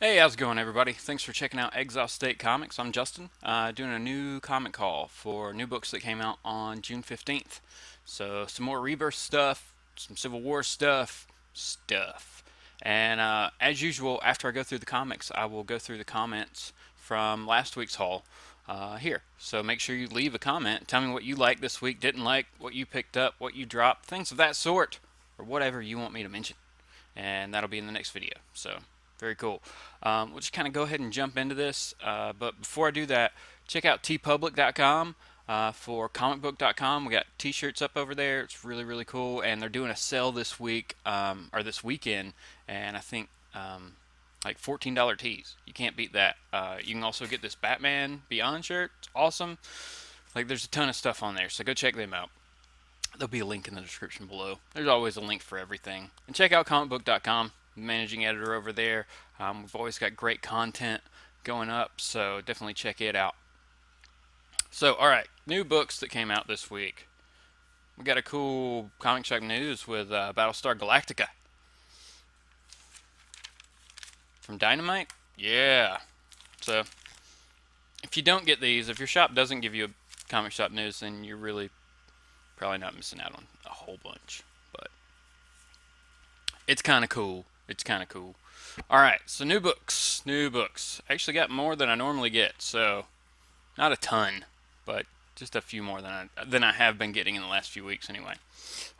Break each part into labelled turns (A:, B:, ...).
A: Hey, how's it going, everybody? Thanks for checking out Exile State Comics. I'm Justin, doing a new comic haul for new books that came out on June 15th. So, some more Rebirth stuff, some Civil War stuff. And as usual, after I go through the comics, I will go through the comments from last week's haul here. So, make sure you leave a comment. Tell me what you liked this week, didn't like, what you picked up, what you dropped, things of that sort, or whatever you want me to mention. And that'll be in the next video. So, very cool. We'll just kind of go ahead and jump into this. But before I do that, check out tpublic.com for comicbook.com. We got t-shirts up over there. It's really, really cool. And they're doing a sale this week, or this weekend. And I think like $14 tees. You can't beat that. You can also get this Batman Beyond shirt. It's awesome. Like, there's a ton of stuff on there. So go check them out. There'll be a link in the description below. There's always a link for everything. And check out comicbook.com, managing editor over there. We've always got great content going up, so definitely check it out. So, alright, new books that came out this week. We got a cool comic shop news with Battlestar Galactica. From Dynamite? Yeah. So, if you don't get these, if your shop doesn't give you a comic shop news, then you're really probably not missing out on a whole bunch. But it's kind of cool. It's kind of cool. Alright, so new books. New books. Actually got more than I normally get, so not a ton, but just a few more than I have been getting in the last few weeks anyway.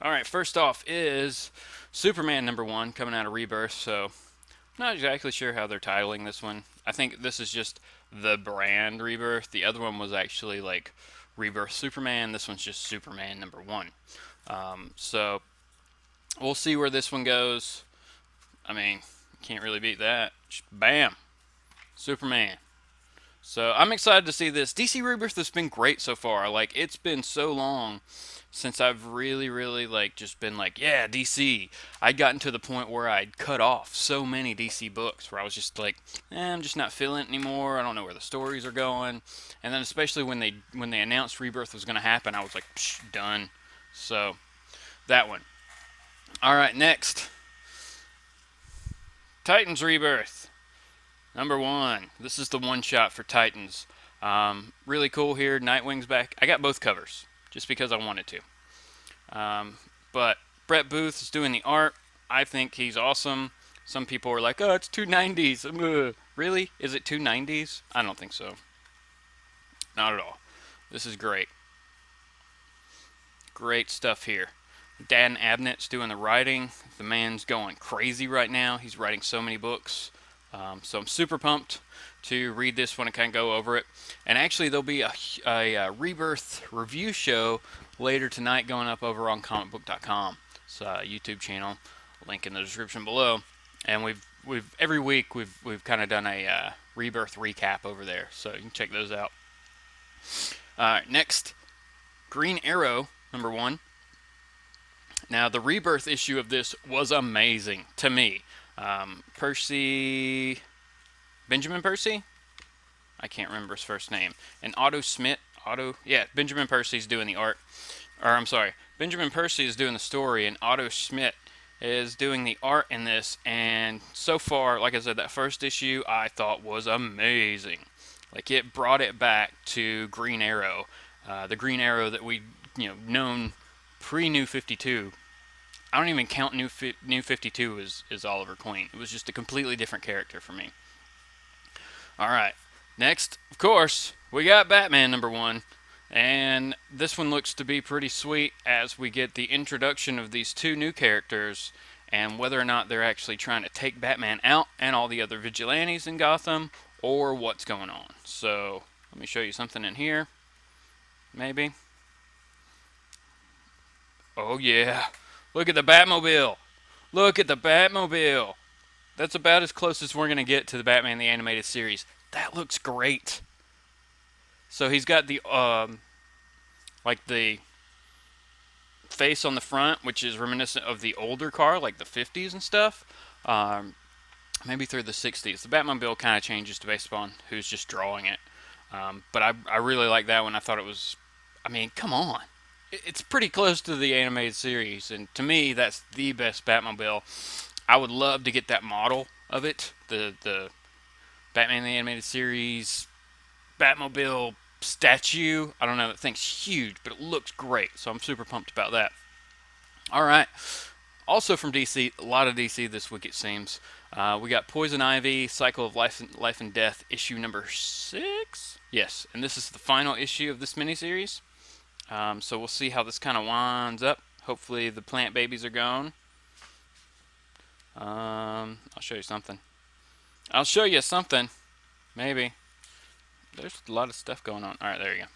A: Alright, first off is Superman #1 coming out of Rebirth, so not exactly sure how they're titling this one. I think this is just the brand Rebirth. The other one was actually like Rebirth Superman. This one's just Superman #1. So we'll see where this one goes. I mean, can't really beat that. Just bam, Superman. So I'm excited to see this. DC Rebirth has been great so far. Like, it's been so long since I've really like just been like, yeah, DC. I'd gotten to the point where I'd cut off so many DC books where I was just like, I'm just not feeling it anymore. I don't know where the stories are going. And then especially when they announced Rebirth was going to happen, I was like, psh, done. So that one. All right, next, Titans Rebirth #1. This is the one shot for Titans. Really cool here. Nightwing's back. I got both covers just because I wanted to. But Brett Booth is doing the art. I think he's awesome. Some people are like, oh, it's 290s. Really? Is it 290s? I don't think so. Not at all. This is great. Great stuff here. Dan Abnett's doing the writing. The man's going crazy right now. He's writing so many books. So I'm super pumped to read this one and kind of go over it. And actually, there'll be a Rebirth review show later tonight going up over on comicbook.com. It's a YouTube channel. Link in the description below. And we've every week we've kind of done a Rebirth recap over there, so you can check those out. Next, Green Arrow #1. Now, the Rebirth issue of this was amazing to me. Benjamin Percy? I can't remember his first name. And Benjamin Percy's doing the art. Or, I'm sorry, Benjamin Percy is doing the story, and Otto Schmidt is doing the art in this. And so far, like I said, that first issue I thought was amazing. Like, it brought it back to Green Arrow. The Green Arrow that we known pre-New 52. I don't even count New 52 as Oliver Queen. It was just a completely different character for me. Alright, next, of course, we got Batman #1. And this one looks to be pretty sweet as we get the introduction of these two new characters and whether or not they're actually trying to take Batman out and all the other vigilantes in Gotham or what's going on. So, let me show you something in here. Maybe. Oh yeah. Look at the Batmobile. Look at the Batmobile. That's about as close as we're going to get to the Batman the Animated Series. That looks great. So he's got the like the face on the front, which is reminiscent of the older car, like the 50s and stuff. Maybe through the 60s. The Batmobile kind of changes based upon who's just drawing it. But I really like that one. I thought it was, I mean, come on. It's pretty close to the animated series, and to me, that's the best Batmobile. I would love to get that model of it, the Batman the Animated Series Batmobile statue. I don't know, that thing's huge, but it looks great, so I'm super pumped about that. All right. Also from DC, a lot of DC this week it seems. We got Poison Ivy, Cycle of Life and Death, issue number 6. Yes, and this is the final issue of this miniseries. So we'll see how this kind of winds up. Hopefully the plant babies are gone. I'll show you something. I'll show you something. Maybe. There's a lot of stuff going on. All right, there you go.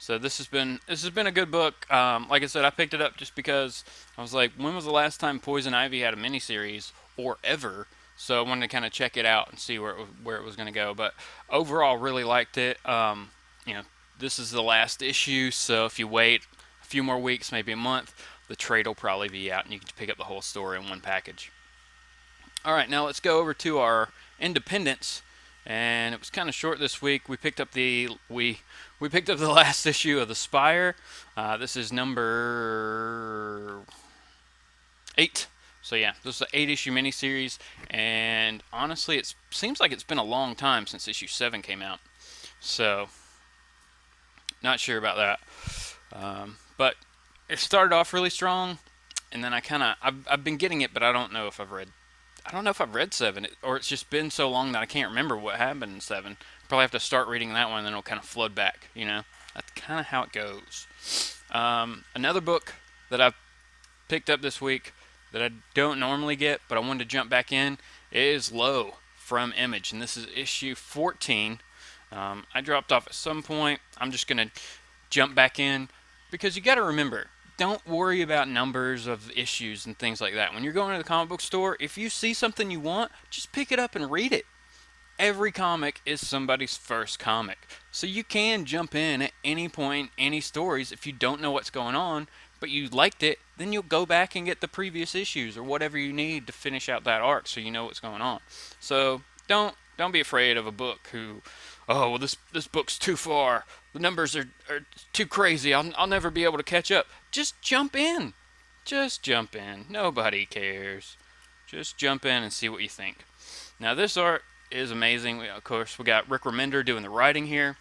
A: So this has been a good book. Like I said, I picked it up just because I was like, when was the last time Poison Ivy had a miniseries or ever? So I wanted to kind of check it out and see where it was going to go. But overall, really liked it. You know, this is the last issue, so if you wait a few more weeks, maybe a month, the trade will probably be out, and you can pick up the whole story in one package. All right, now let's go over to our independents. And it was kind of short this week. We picked up the last issue of The Spire. This is number 8. So yeah, this is an 8-issue miniseries, and honestly, it seems like it's been a long time since issue 7 came out. So not sure about that, but it started off really strong, and then I've been getting it, but I don't know if I've read 7, or it's just been so long that I can't remember what happened in 7. Probably have to start reading that one, and then it'll kind of flood back, you know? That's kind of how it goes. Another book that I've picked up this week that I don't normally get, but I wanted to jump back in, is Low from Image, and this is issue 14. I dropped off at some point. I'm just going to jump back in, because you got to remember, don't worry about numbers of issues and things like that. When you're going to the comic book store, if you see something you want, just pick it up and read it. Every comic is somebody's first comic. So you can jump in at any point, any stories, if you don't know what's going on, but you liked it, then you'll go back and get the previous issues or whatever you need to finish out that arc so you know what's going on. So don't be afraid of a book oh, well, this book's too far. The numbers are too crazy. I'll never be able to catch up. Just jump in. Just jump in. Nobody cares. Just jump in and see what you think. Now, this art is amazing. Of course, we got Rick Remender doing the writing here.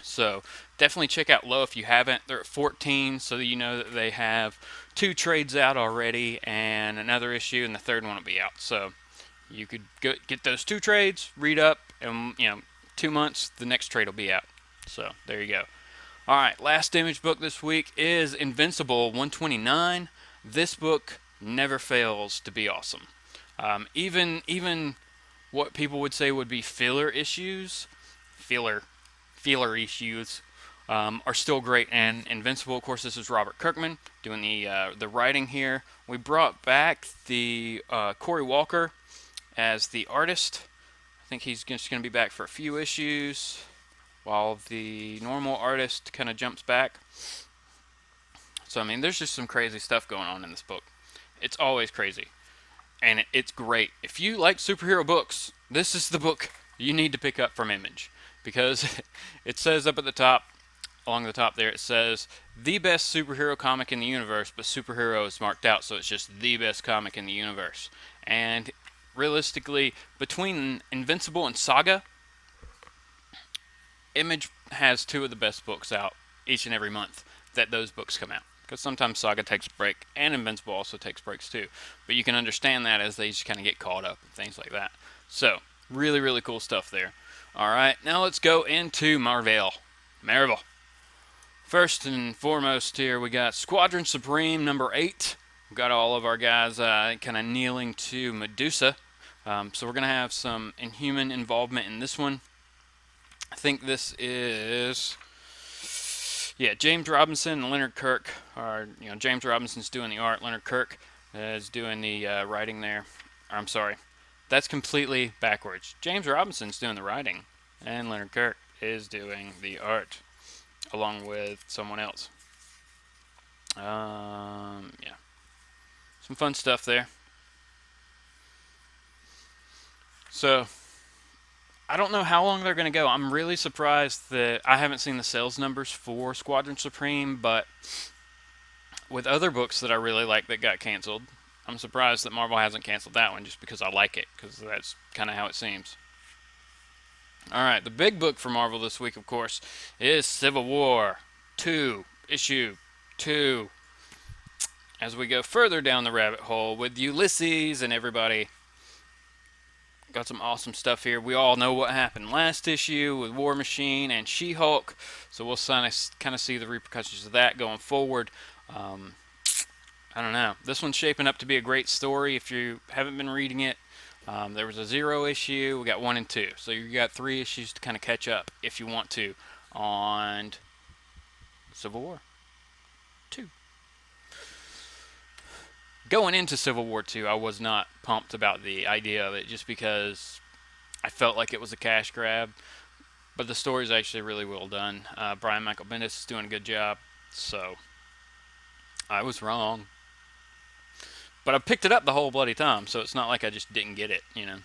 A: So definitely check out Low if you haven't. They're at 14, so that you know that they have 2 trades out already and another issue, and the third one will be out. So you could get those 2 trades, read up, and 2 months, the next trade will be out. So there you go. All right, last Image book this week is Invincible 129. This book never fails to be awesome. Even what people would say would be filler issues are still great. And Invincible, of course, this is Robert Kirkman doing the writing here. We brought back the Corey Walker as the artist. I think he's just going to be back for a few issues, while the normal artist kind of jumps back. So, I mean, there's just some crazy stuff going on in this book. It's always crazy. And it's great. If you like superhero books, this is the book you need to pick up from Image. Because it says up at the top, along the top there, it says, the best superhero comic in the universe, but superhero is marked out, so it's just the best comic in the universe. And realistically, between Invincible and Saga, Image has 2 of the best books out each and every month that those books come out. Because sometimes Saga takes a break, and Invincible also takes breaks too. But you can understand that as they just kind of get caught up and things like that. So, really, really cool stuff there. Alright, now let's go into Marvel. First and foremost here, we got Squadron Supreme number 8. We've got all of our guys kind of kneeling to Medusa. So we're going to have some Inhuman involvement in this one. I think this is, James Robinson and Leonard Kirk are, James Robinson's doing the art, Leonard Kirk is doing the writing there. I'm sorry, that's completely backwards. James Robinson's doing the writing, and Leonard Kirk is doing the art, along with someone else. Some fun stuff there. So, I don't know how long they're going to go. I'm really surprised that I haven't seen the sales numbers for Squadron Supreme, but with other books that I really like that got canceled, I'm surprised that Marvel hasn't canceled that one just because I like it, because that's kind of how it seems. All right, the big book for Marvel this week, of course, is Civil War 2, issue 2. As we go further down the rabbit hole with Ulysses and everybody, got some awesome stuff here. We all know what happened last issue with War Machine and She-Hulk, so we'll kind of see the repercussions of that going forward. I don't know. This one's shaping up to be a great story. If you haven't been reading it, there was a 0 issue. We got 1 and 2, so you got 3 issues to kind of catch up if you want to on Civil War 2. Going into Civil War 2, I was not pumped about the idea of it just because I felt like it was a cash grab. But the story's actually really well done. Brian Michael Bendis is doing a good job, so I was wrong. But I picked it up the whole bloody time, so it's not like I just didn't get it, you know.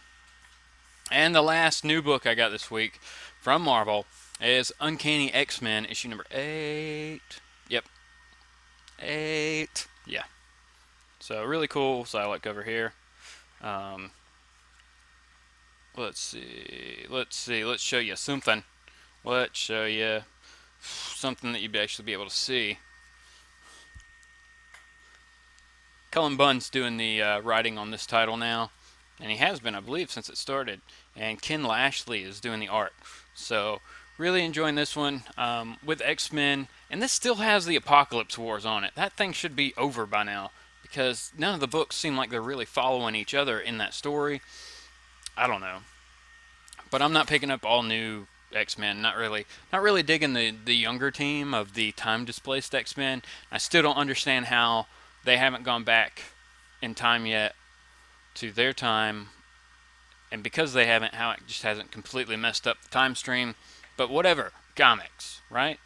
A: And the last new book I got this week from Marvel is Uncanny X-Men, issue number 8. Yep. 8. Yeah. So really cool silent cover here. Let's see. Let's show you something. Let's show you something that you'd actually be able to see. Cullen Bunn's doing the writing on this title now, and he has been, I believe, since it started. And Ken Lashley is doing the art. So really enjoying this one with X-Men, and this still has the Apocalypse Wars on it. That thing should be over by now because none of the books seem like they're really following each other in that story. I don't know, but I'm not picking up all new X-Men. Not really digging the younger team of the time displaced X-Men. I still don't understand how they haven't gone back in time yet to their time, and because they haven't, how it just hasn't completely messed up the time stream. But whatever, comics, right?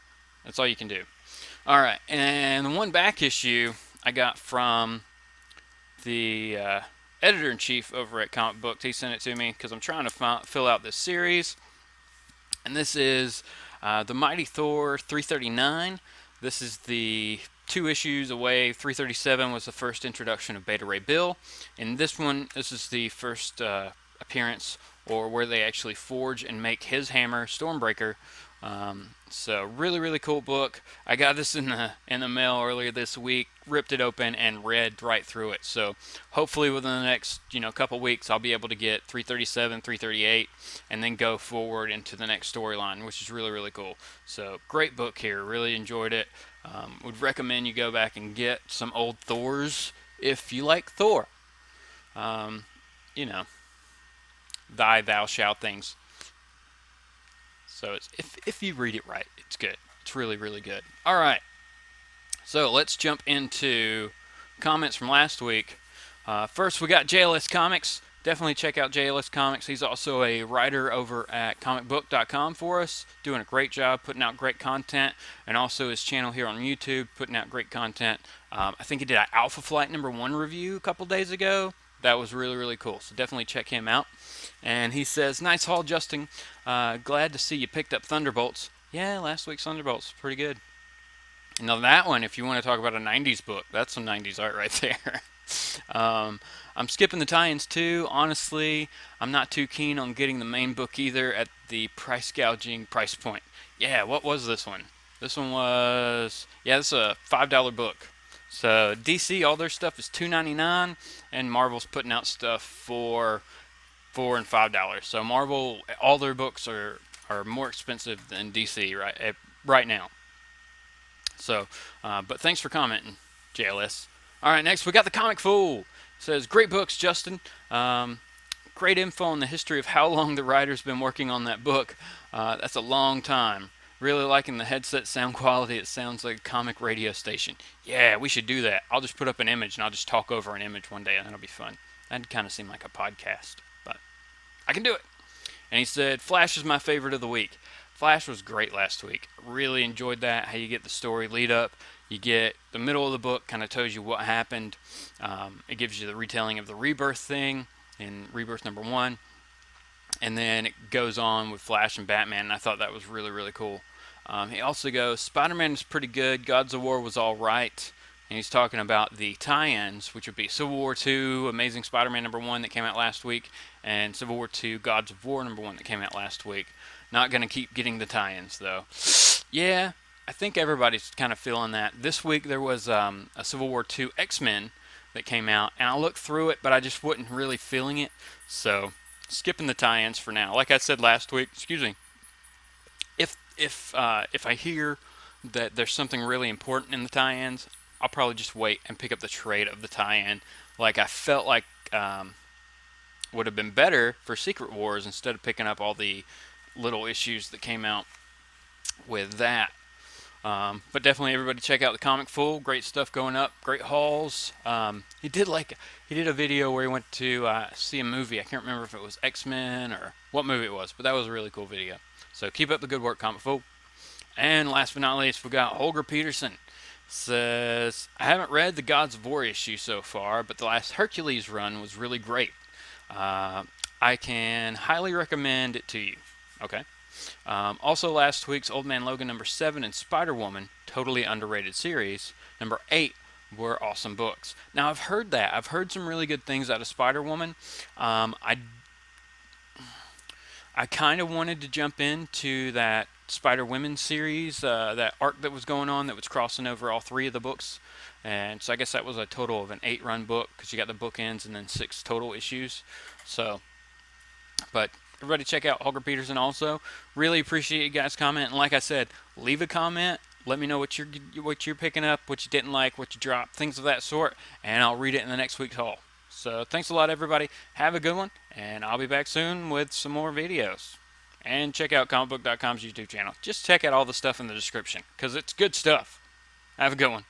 A: That's all you can do. All right, and the one back issue I got from the editor-in-chief over at Comic Books. He sent it to me because I'm trying to fill out this series. And this is the Mighty Thor 339. This is the 2 issues away. 337 was the first introduction of Beta Ray Bill. In this one, this is the first appearance, or where they actually forge and make his hammer, Stormbreaker. So really cool book. I got this in the mail earlier this week, ripped it open and read right through it. So hopefully within the next couple weeks I'll be able to get 337, 338, and then go forward into the next storyline, which is really cool. So great book here. Really enjoyed it. Would recommend you go back and get some old Thors if you like Thor. Thou shalt things. So it's, if you read it right, it's good. It's really good. All right. So let's jump into comments from last week. First, we got JLS Comics. Definitely check out JLS Comics. He's also a writer over at comicbook.com for us, doing a great job putting out great content, and also his channel here on YouTube, putting out great content. I think he did an Alpha Flight #1 review a couple days ago. That was really cool. So definitely check him out. And he says, "Nice haul, Justin. Glad to see you picked up Thunderbolts." Yeah, last week's Thunderbolts pretty good. Now that one, if you want to talk about a 90s book, that's some 90s art right there. I'm skipping the tie-ins too. Honestly, I'm not too keen on getting the main book either at the price gouging price point. Yeah, what was this one? This one was, this is a $5 book. So DC, all their stuff is $2.99, and Marvel's putting out stuff for $4 and $5. So Marvel, all their books are more expensive than DC right now. So, but thanks for commenting, JLS. All right, next we got the Comic Fool. It says, "Great books, Justin. Great info on the history of how long the writer's been working on that book. That's a long time. Really liking the headset sound quality. It sounds like a comic radio station." Yeah, we should do that. I'll just put up an image and I'll just talk over an image one day, and that'll be fun. That'd kind of seem like a podcast, but I can do it. And he said, "Flash is my favorite of the week." Flash was great last week. Really enjoyed that. How you get the story lead up. You get the middle of the book, kind of tells you what happened. It gives you the retelling of the Rebirth thing in Rebirth #1. And then it goes on with Flash and Batman, and I thought that was really cool. He also goes, "Spider-Man is pretty good. Gods of War was all right. and he's talking about the tie-ins, which would be Civil War II, Amazing Spider-Man #1 that came out last week, and Civil War II, Gods of War #1 that came out last week. Not going to keep getting the tie-ins, though. Yeah, I think everybody's kind of feeling that. This week there was a Civil War II X-Men that came out, and I looked through it, but I just wasn't really feeling it, so skipping the tie-ins for now. Like I said last week, excuse me, if I hear that there's something really important in the tie-ins, I'll probably just wait and pick up the trade of the tie-in. Like I felt like would have been better for Secret Wars instead of picking up all the little issues that came out with that. But definitely everybody check out the Comic Fool. Great stuff going up. Great hauls. He did a video where he went to see a movie. I can't remember if it was X-Men or what movie it was, but that was a really cool video. So keep up the good work, Comic Fool. And last but not least, we got Holger Peterson. Says, I haven't read the Gods of War issue so far, but the last Hercules run was really great. I can highly recommend it to you. Okay. Also, last week's Old Man Logan #7 and Spider-Woman, totally underrated series, #8 were awesome books. Now, I've heard that. I've heard some really good things out of Spider-Woman. I kind of wanted to jump into that Spider-Women series, that arc that was going on that was crossing over all 3 of the books. And so I guess that was a total of an 8-run book because you got the bookends and then 6 total issues. So, but everybody check out Holger Peterson also. Really appreciate you guys commenting. Like I said, leave a comment. Let me know what you're picking up, what you didn't like, what you dropped, things of that sort, and I'll read it in the next week's haul. So thanks a lot, everybody. Have a good one, and I'll be back soon with some more videos. And check out comicbook.com's YouTube channel. Just check out all the stuff in the description, because it's good stuff. Have a good one.